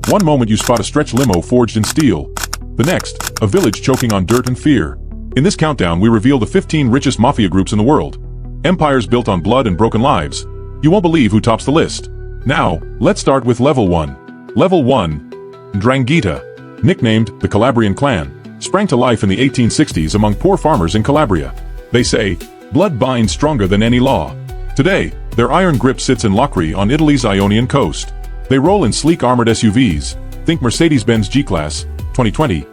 One moment you spot a stretch limo forged in steel. The next, a village choking on dirt and fear. In this countdown, we reveal the 15 richest mafia groups in the world. Empires built on blood and broken lives. You won't believe who tops the list. Now, let's start with Level 1. Level 1. 'Ndrangheta, nicknamed the Calabrian Clan, sprang to life in the 1860s among poor farmers in Calabria. They say, blood binds stronger than any law. Today, their iron grip sits in Locri on Italy's Ionian coast. They roll in sleek armored SUVs, think Mercedes-Benz G-Class, 2020,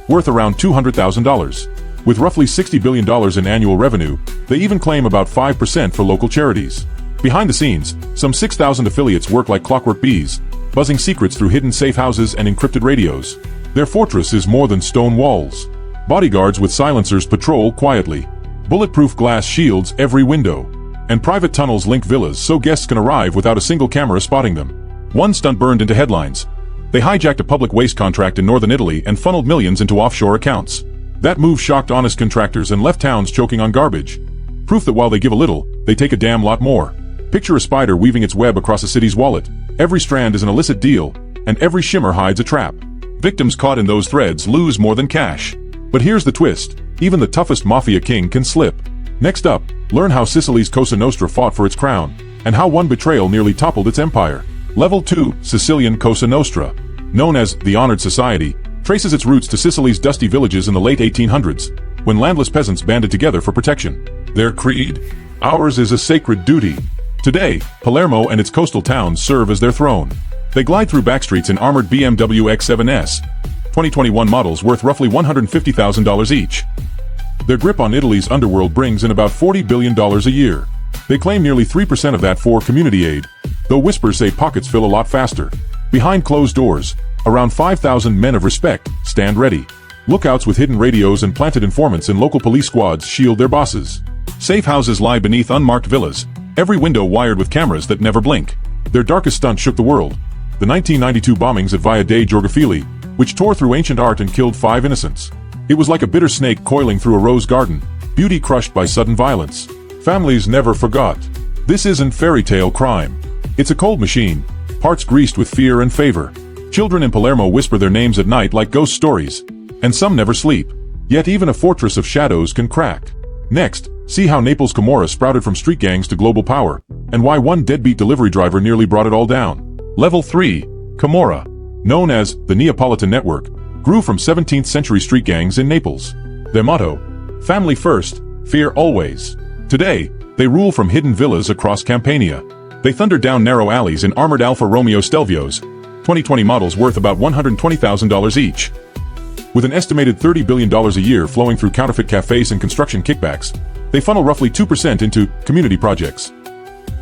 worth around $200,000. With roughly $60 billion in annual revenue, they even claim about 5% for local charities. Behind the scenes, some 6,000 affiliates work like clockwork bees, buzzing secrets through hidden safe houses and encrypted radios. Their fortress is more than stone walls. Bodyguards with silencers patrol quietly. Bulletproof glass shields every window. And private tunnels link villas so guests can arrive without a single camera spotting them. One stunt burned into headlines. They hijacked a public waste contract in northern Italy and funneled millions into offshore accounts. That move shocked honest contractors and left towns choking on garbage. Proof that while they give a little, they take a damn lot more. Picture a spider weaving its web across a city's wallet. Every strand is an illicit deal, and every shimmer hides a trap. Victims caught in those threads lose more than cash. But here's the twist. Even the toughest mafia king can slip. Next up, learn how Sicily's Cosa Nostra fought for its crown, and how one betrayal nearly toppled its empire. Level 2, Sicilian Cosa Nostra. Known as the Honored Society, traces its roots to Sicily's dusty villages in the late 1800s, when landless peasants banded together for protection. Their creed? Ours is a sacred duty. Today, Palermo and its coastal towns serve as their throne. They glide through backstreets in armored BMW X7S, 2021 models worth roughly $150,000 each. Their grip on Italy's underworld brings in about $40 billion a year. They claim nearly 3% of that for community aid, though whispers say pockets fill a lot faster. Behind closed doors, around 5,000 men of respect stand ready. Lookouts with hidden radios and planted informants in local police squads shield their bosses. Safe houses lie beneath unmarked villas, every window wired with cameras that never blink. Their darkest stunt shook the world. The 1992 bombings at Via dei Giorgafili, which tore through ancient art and killed 5 innocents. It was like a bitter snake coiling through a rose garden, beauty crushed by sudden violence. Families never forgot. This isn't fairy tale crime. It's a cold machine, parts greased with fear and favor. Children in Palermo whisper their names at night like ghost stories, and some never sleep. Yet even a fortress of shadows can crack. Next, see how Naples' Camorra sprouted from street gangs to global power, and why one deadbeat delivery driver nearly brought it all down. Level 3, Camorra, known as the Neapolitan Network, grew from 17th century street gangs in Naples. Their motto, family first, fear always. Today, they rule from hidden villas across Campania. They thunder down narrow alleys in armored Alfa Romeo Stelvios, 2020 models worth about $120,000 each. With an estimated $30 billion a year flowing through counterfeit cafes and construction kickbacks, they funnel roughly 2% into community projects.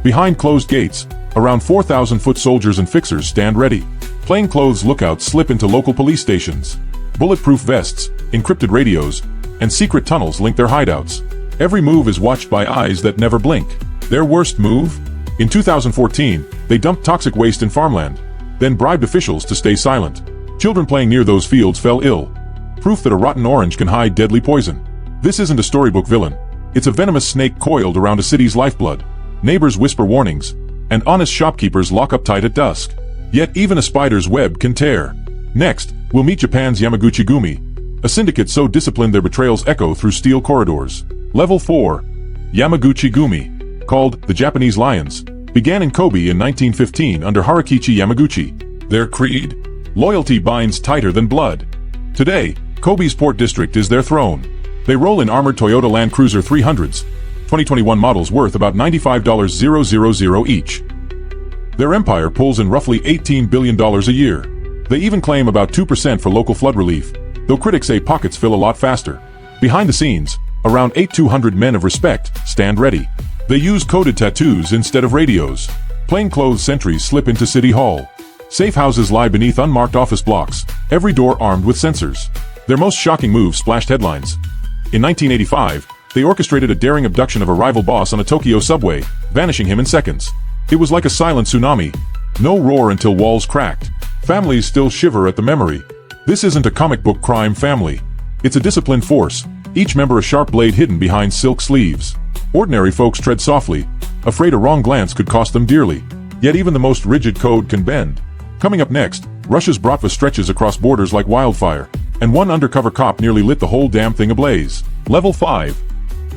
Behind closed gates, around 4,000-foot soldiers and fixers stand ready. Plainclothes lookouts slip into local police stations. Bulletproof vests, encrypted radios, and secret tunnels link their hideouts. Every move is watched by eyes that never blink. Their worst move? In 2014, they dumped toxic waste in farmland, then bribed officials to stay silent. Children playing near those fields fell ill. Proof that a rotten orange can hide deadly poison. This isn't a storybook villain. It's a venomous snake coiled around a city's lifeblood. Neighbors whisper warnings, and honest shopkeepers lock up tight at dusk. Yet even a spider's web can tear. Next, we'll meet Japan's Yamaguchi-gumi, a syndicate so disciplined their betrayals echo through steel corridors. Level 4. Yamaguchi-gumi, called the Japanese Lions, began in Kobe in 1915 under Harakichi Yamaguchi. Their creed? Loyalty binds tighter than blood. Today, Kobe's port district is their throne. They roll in armored Toyota Land Cruiser 300s, 2021 models worth about $95,000 each. Their empire pulls in roughly $18 billion a year. They even claim about 2% for local flood relief, though critics say pockets fill a lot faster. Behind the scenes, around 8,200 men of respect stand ready. They use coded tattoos instead of radios. Plainclothes sentries slip into City Hall. Safe houses lie beneath unmarked office blocks, every door armed with sensors. Their most shocking move splashed headlines. In 1985, they orchestrated a daring abduction of a rival boss on a Tokyo subway, vanishing him in seconds. It was like a silent tsunami. No roar until walls cracked. Families still shiver at the memory. This isn't a comic book crime family. It's a disciplined force, each member a sharp blade hidden behind silk sleeves. Ordinary folks tread softly, afraid a wrong glance could cost them dearly. Yet even the most rigid code can bend. Coming up next, Russia's Bratva stretches across borders like wildfire, and one undercover cop nearly lit the whole damn thing ablaze. Level 5.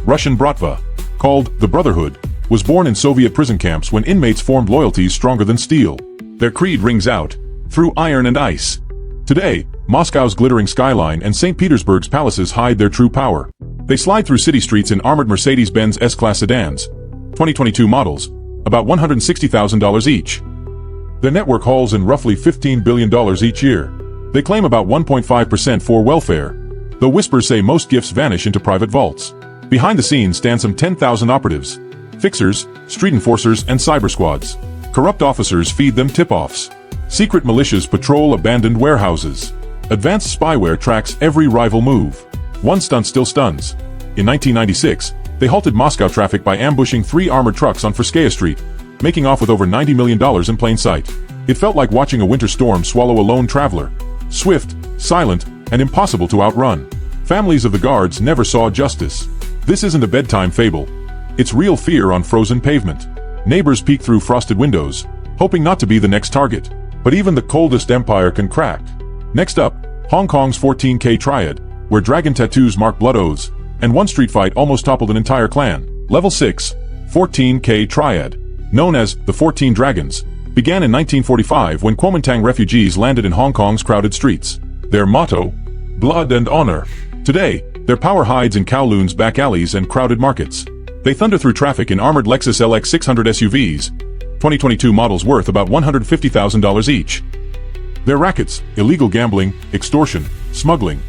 Russian Bratva, called the Brotherhood, was born in Soviet prison camps when inmates formed loyalties stronger than steel. Their creed rings out through iron and ice. Today, Moscow's glittering skyline and St. Petersburg's palaces hide their true power. They slide through city streets in armored Mercedes-Benz S-Class sedans, 2022 models, about $160,000 each. Their network hauls in roughly $15 billion each year. They claim about 1.5% for welfare, though whispers say most gifts vanish into private vaults. Behind the scenes stand some 10,000 operatives, fixers, street enforcers, and cyber squads. Corrupt officers feed them tip-offs. Secret militias patrol abandoned warehouses. Advanced spyware tracks every rival move. One stunt still stuns. In 1996, they halted Moscow traffic by ambushing 3 armored trucks on Friskaya Street, making off with over $90 million in plain sight. It felt like watching a winter storm swallow a lone traveler. Swift, silent, and impossible to outrun. Families of the guards never saw justice. This isn't a bedtime fable. It's real fear on frozen pavement. Neighbors peek through frosted windows, hoping not to be the next target. But even the coldest empire can crack. Next up, Hong Kong's 14K Triad, where dragon tattoos mark blood oaths, and one street fight almost toppled an entire clan. Level 6, 14K Triad, known as the 14 Dragons, began in 1945 when Kuomintang refugees landed in Hong Kong's crowded streets. Their motto, blood and honor. Today, their power hides in Kowloon's back alleys and crowded markets. They thunder through traffic in armored Lexus LX 600 SUVs, 2022 models worth about $150,000 each. Their rackets, illegal gambling, extortion, smuggling,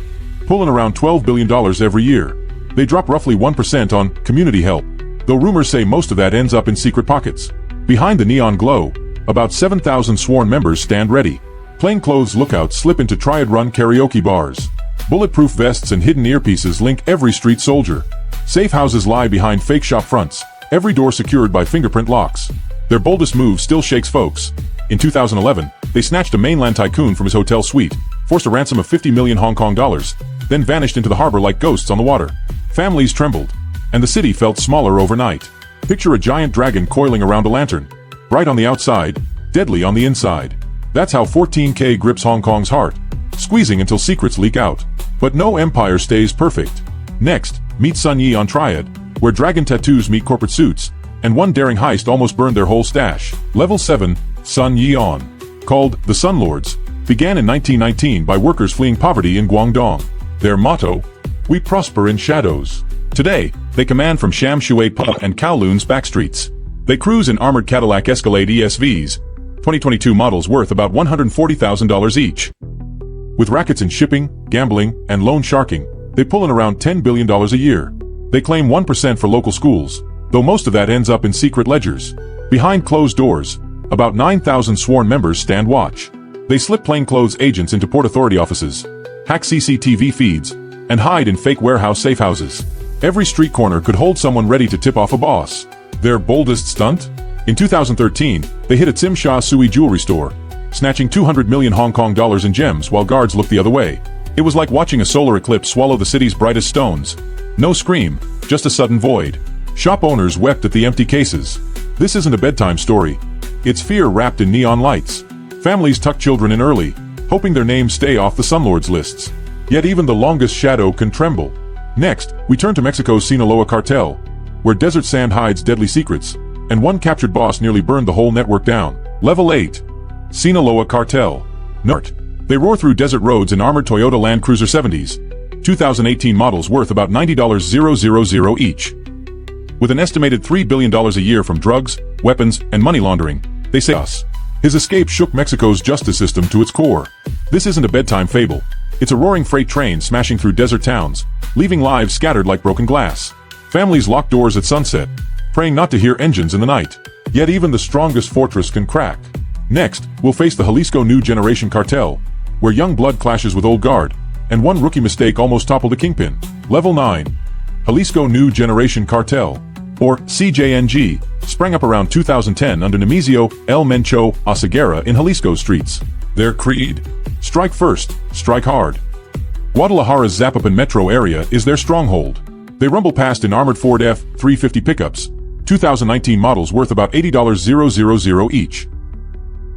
pulling around $12 billion every year. They drop roughly 1% on community help, though rumors say most of that ends up in secret pockets. Behind the neon glow, about 7,000 sworn members stand ready. Plainclothes lookouts slip into Triad-run karaoke bars. Bulletproof vests and hidden earpieces link every street soldier. Safe houses lie behind fake shop fronts, every door secured by fingerprint locks. Their boldest move still shakes folks. In 2011, they snatched a mainland tycoon from his hotel suite, forced a ransom of 50 million Hong Kong dollars, then vanished into the harbor like ghosts on the water. Families trembled, and the city felt smaller overnight. Picture a giant dragon coiling around a lantern. Bright on the outside, deadly on the inside. That's how 14K grips Hong Kong's heart, squeezing until secrets leak out. But no empire stays perfect. Next, meet Sun Yi on Triad, where dragon tattoos meet corporate suits, and one daring heist almost burned their whole stash. Level 7, Sun Yi On, called the Sun Lords, began in 1919 by workers fleeing poverty in Guangdong. Their motto, we prosper in shadows. Today, they command from Sham Shui Pa and Kowloon's backstreets. They cruise in armored Cadillac Escalade ESVs, 2022 models worth about $140,000 each. With rackets in shipping, gambling, and loan sharking, they pull in around $10 billion a year. They claim 1% for local schools, though most of that ends up in secret ledgers. Behind closed doors, about 9,000 sworn members stand watch. They slip plainclothes agents into Port Authority offices, hack CCTV feeds, and hide in fake warehouse safehouses. Every street corner could hold someone ready to tip off a boss. Their boldest stunt? In 2013, they hit a Tsim Sha Tsui jewelry store, snatching 200 million Hong Kong dollars in gems while guards looked the other way. It was like watching a solar eclipse swallow the city's brightest stones. No scream, just a sudden void. Shop owners wept at the empty cases. This isn't a bedtime story. It's fear wrapped in neon lights. Families tuck children in early, hoping their names stay off the Sunlords lists. Yet even the longest shadow can tremble. Next, we turn to Mexico's Sinaloa Cartel, where desert sand hides deadly secrets, and one captured boss nearly burned the whole network down. Level 8. Sinaloa Cartel. Note, they roar through desert roads in armored Toyota Land Cruiser 70s, 2018 models worth about $90,000 each. With an estimated $3 billion a year from drugs, weapons, and money laundering, they say us. His escape shook Mexico's justice system to its core. This isn't a bedtime fable. It's a roaring freight train smashing through desert towns, leaving lives scattered like broken glass. Families lock doors at sunset, praying not to hear engines in the night. Yet even the strongest fortress can crack. Next, we'll face the Jalisco New Generation Cartel, where young blood clashes with old guard, and one rookie mistake almost toppled a kingpin. Level 9. Jalisco New Generation Cartel, or CJNG, sprang up around 2010 under Nemesio El Mencho Oseguera in Jalisco streets. Their creed? Strike first, strike hard. Guadalajara's Zapopan metro area is their stronghold. They rumble past in armored Ford F-350 pickups, 2019 models worth about $80,000 each.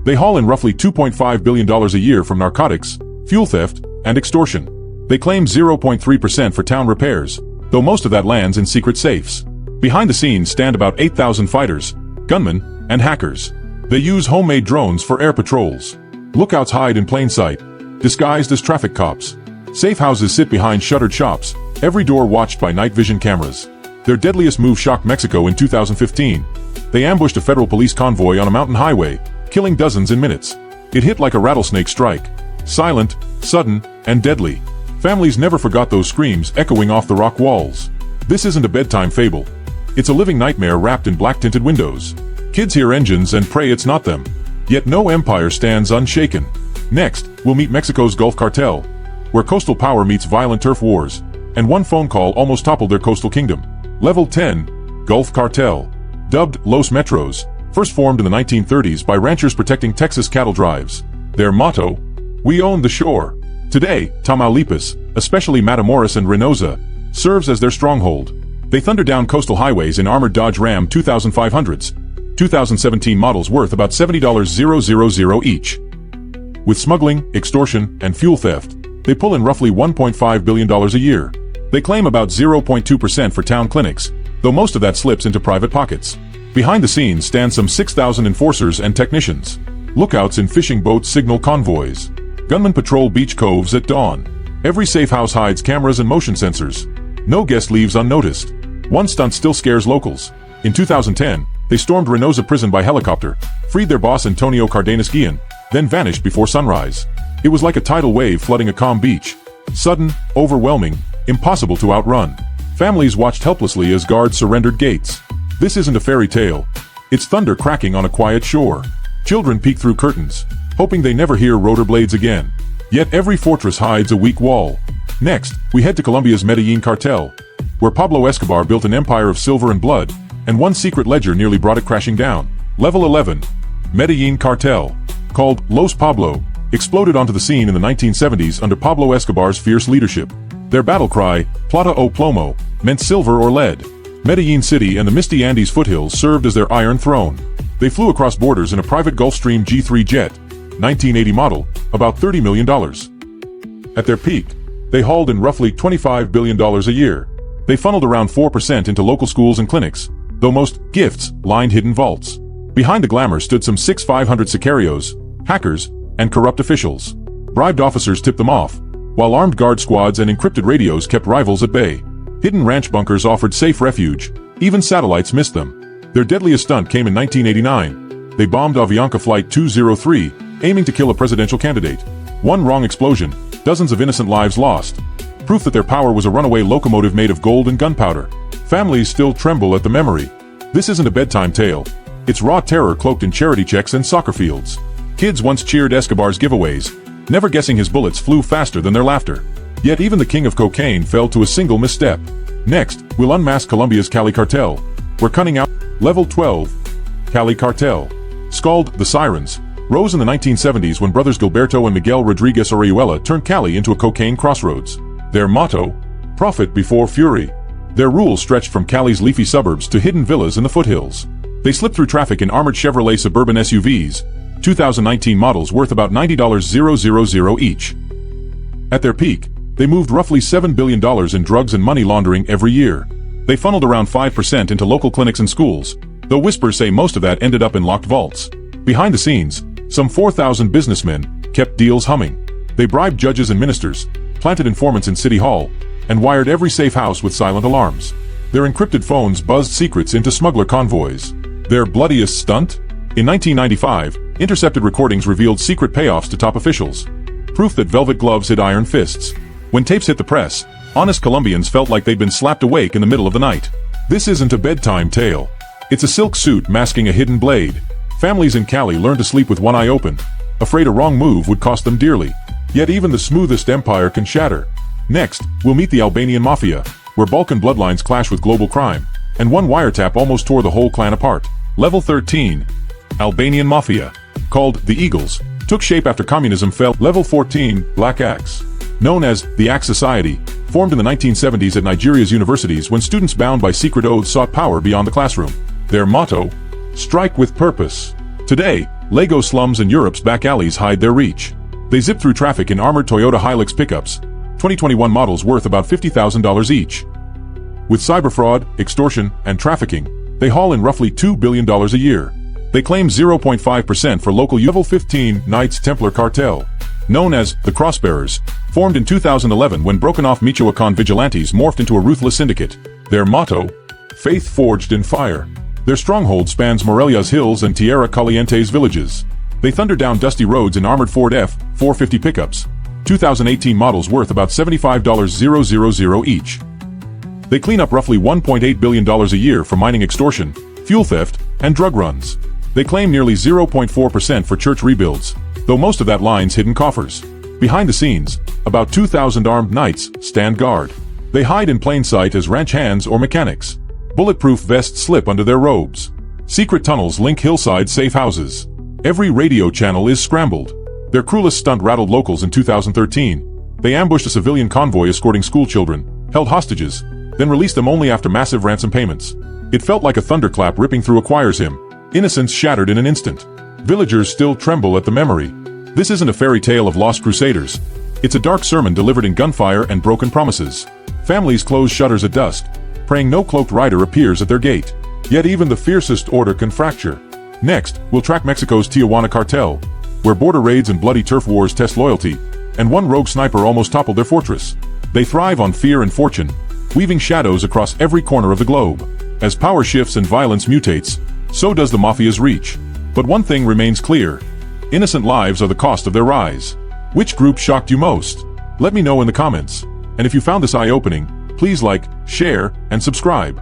They haul in roughly $2.5 billion a year from narcotics, fuel theft, and extortion. They claim 0.3% for town repairs, though most of that lands in secret safes. Behind the scenes stand about 8,000 fighters, gunmen, and hackers. They use homemade drones for air patrols. Lookouts hide in plain sight, disguised as traffic cops. Safe houses sit behind shuttered shops, every door watched by night vision cameras. Their deadliest move shocked Mexico in 2015. They ambushed a federal police convoy on a mountain highway, killing dozens in minutes. It hit like a rattlesnake strike. Silent, sudden, and deadly. Families never forgot those screams echoing off the rock walls. This isn't a bedtime fable. It's a living nightmare wrapped in black-tinted windows. Kids hear engines and pray it's not them. Yet no empire stands unshaken. Next, we'll meet Mexico's Gulf Cartel, where coastal power meets violent turf wars, and one phone call almost toppled their coastal kingdom. Level 10, Gulf Cartel. Dubbed Los Metros, first formed in the 1930s by ranchers protecting Texas cattle drives. Their motto, "We own the shore." Today, Tamaulipas, especially Matamoros and Reynosa, serves as their stronghold. They thunder down coastal highways in armored Dodge Ram 2500s, 2017 models worth about $70,000 each. With smuggling, extortion, and fuel theft, they pull in roughly $1.5 billion a year. They claim about 0.2% for town clinics, though most of that slips into private pockets. Behind the scenes stand some 6,000 enforcers and technicians. Lookouts in fishing boats signal convoys. Gunmen patrol beach coves at dawn. Every safe house hides cameras and motion sensors. No guest leaves unnoticed. One stunt still scares locals. In 2010, they stormed Reynosa prison by helicopter, freed their boss Antonio Cardenas Guillen, then vanished before sunrise. It was like a tidal wave flooding a calm beach. Sudden, overwhelming, impossible to outrun. Families watched helplessly as guards surrendered gates. This isn't a fairy tale. It's thunder cracking on a quiet shore. Children peek through curtains, hoping they never hear rotor blades again. Yet every fortress hides a weak wall. Next, we head to Colombia's Medellin cartel, where Pablo Escobar built an empire of silver and blood, and one secret ledger nearly brought it crashing down. Level 11, Medellin Cartel, called Los Pablo, exploded onto the scene in the 1970s under Pablo Escobar's fierce leadership. Their battle cry, Plata o Plomo, meant silver or lead. Medellin City and the misty Andes foothills served as their iron throne. They flew across borders in a private Gulfstream G3 jet, 1980 model, about $30 million. At their peak, they hauled in roughly $25 billion a year. They funneled around 4% into local schools and clinics, though most gifts lined hidden vaults. Behind the glamour stood some 6,500 sicarios, hackers, and corrupt officials. Bribed officers tipped them off, while armed guard squads and encrypted radios kept rivals at bay. Hidden ranch bunkers offered safe refuge, even satellites missed them. Their deadliest stunt came in 1989. They bombed Avianca Flight 203, aiming to kill a presidential candidate. One wrong explosion, dozens of innocent lives lost. Proof that their power was a runaway locomotive made of gold and gunpowder. Families still tremble at the memory. This isn't a bedtime tale. It's raw terror cloaked in charity checks and soccer fields. Kids once cheered Escobar's giveaways, never guessing his bullets flew faster than their laughter. Yet even the king of cocaine fell to a single misstep. Next, we'll unmask Colombia's Cali Cartel. We're cutting out Level 12, Cali Cartel. Scald the Sirens, rose in the 1970s when brothers Gilberto and Miguel Rodriguez Orihuela turned Cali into a cocaine crossroads. Their motto, profit before fury. Their rule stretched from Cali's leafy suburbs to hidden villas in the foothills. They slipped through traffic in armored Chevrolet Suburban SUVs, 2019 models worth about $90,000 each. At their peak, they moved roughly $7 billion in drugs and money laundering every year. They funneled around 5% into local clinics and schools, though whispers say most of that ended up in locked vaults. Behind the scenes, some 4,000 businessmen kept deals humming. They bribed judges and ministers, planted informants in City Hall, and wired every safe house with silent alarms. Their encrypted phones buzzed secrets into smuggler convoys. Their bloodiest stunt? In 1995, intercepted recordings revealed secret payoffs to top officials. Proof that velvet gloves hid iron fists. When tapes hit the press, honest Colombians felt like they'd been slapped awake in the middle of the night. This isn't a bedtime tale. It's a silk suit masking a hidden blade. Families in Cali learned to sleep with one eye open, afraid a wrong move would cost them dearly. Yet even the smoothest empire can shatter. Next, we'll meet the Albanian Mafia, where Balkan bloodlines clash with global crime, and one wiretap almost tore the whole clan apart. Level 13. Albanian Mafia, called the Eagles, took shape after communism fell. Level 14. Black Axe, known as the Axe Society, formed in the 1970s at Nigeria's universities when students bound by secret oaths sought power beyond the classroom. Their motto? Strike with purpose. Today, Lego slums and Europe's back alleys hide their reach. They zip through traffic in armored Toyota Hilux pickups, 2021 models worth about $50,000 each. With cyber fraud, extortion, and trafficking, they haul in roughly $2 billion a year. They claim 0.5% for local Level 15 Knights Templar Cartel, known as the Crossbearers, formed in 2011 when broken-off Michoacan vigilantes morphed into a ruthless syndicate. Their motto? Faith forged in fire. Their stronghold spans Morelia's hills and Tierra Caliente's villages. They thunder down dusty roads in armored Ford F-450 pickups, 2018 models worth about $75,000 each. They clean up roughly $1.8 billion a year for mining extortion, fuel theft, and drug runs. They claim nearly 0.4% for church rebuilds, though most of that line's hidden coffers. Behind the scenes, about 2,000 armed knights stand guard. They hide in plain sight as ranch hands or mechanics. Bulletproof vests slip under their robes. Secret tunnels link hillside safe houses. Every radio channel is scrambled. Their cruelest stunt rattled locals in 2013. They ambushed a civilian convoy escorting schoolchildren, held hostages, then released them only after massive ransom payments. It felt like a thunderclap ripping through a choir's hymn. Innocence shattered in an instant. Villagers still tremble at the memory. This isn't a fairy tale of lost crusaders. It's a dark sermon delivered in gunfire and broken promises. Families close shutters at dusk, praying no cloaked rider appears at their gate. Yet even the fiercest order can fracture. Next, we'll track Mexico's Tijuana cartel, where border raids and bloody turf wars test loyalty, and one rogue sniper almost toppled their fortress. They thrive on fear and fortune, weaving shadows across every corner of the globe. As power shifts and violence mutates, so does the mafia's reach. But one thing remains clear. Innocent lives are the cost of their rise. Which group shocked you most? Let me know in the comments. And if you found this eye-opening, please like, share, and subscribe.